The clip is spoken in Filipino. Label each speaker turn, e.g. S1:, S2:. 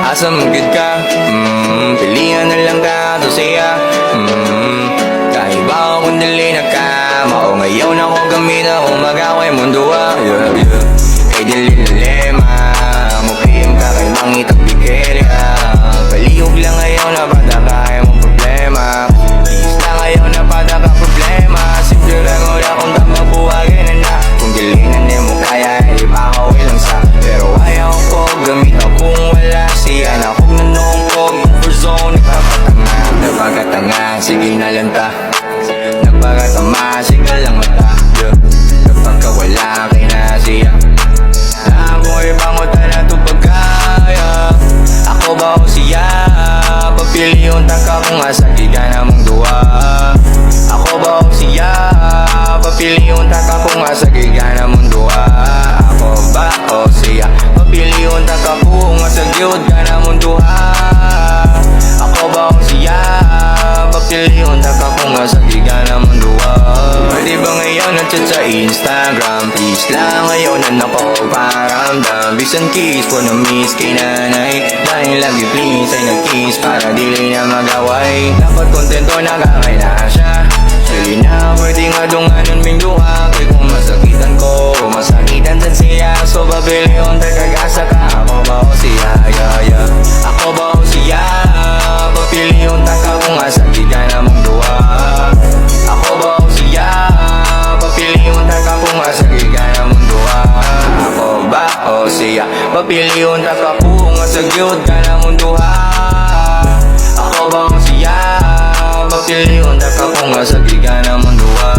S1: asa magid ka? Pilihan na lang ka to siya. Kahit ba akong dali na ka, mao ngayon ako gamit ako magaway mundo Kay dili lema, mupim ka kay mangitag bigilya. Palihog lang ngayon na bata kaya mong problema. Is na ngayon na bata ka problema. Simple lang wala kung tama buwagin na. Kung dili na niya mo kaya, hindi pa ako ilang sa. Pero ayaw ko gamit akong wala siya. Nakog na noong ko, for zone, nagpapatanga. Nagpagkatanga, sige na lang ta. Nagpagkatama, sige lang mata. Kapag ka wala kay na siya, ako'y bangutan na ito pagkaya. Ako ba o siya? Papili yung taka kung asagiga na mong duwa. Ako ba o siya? Papili yung taka kung asagiga na mong duwa. Ako ba o siya? Papili yung taka kung asagiod ka na mong duwa. Ako ba o siya? Papili yung taka kung asagiga na mong duwa. Pwede ba ngayon nag-chat sa Instagram? Please lang ngayon na napaparamdam. Bisan kiss po na miss kay nanay. Dahil lagi please ay nag-kiss para dili na magaway. Dapat kontento na kakay na siya. Sige na pwede nga dunganon ming duha. Kaya kung masakitan ko, masakitan din siya. So babili yung tagagasa ka. Ako ba o siya? Ako ba o siya? Papili yung taka kung asakitan na mong duha. Ako ba o siya? Papili yung taka kung asakitan na mong duha. Ako ba o siya? Papili yung taka kung asagyod ka na mong duha. Ako ba o siya? Papili yung taka kung asagiga na mong duha.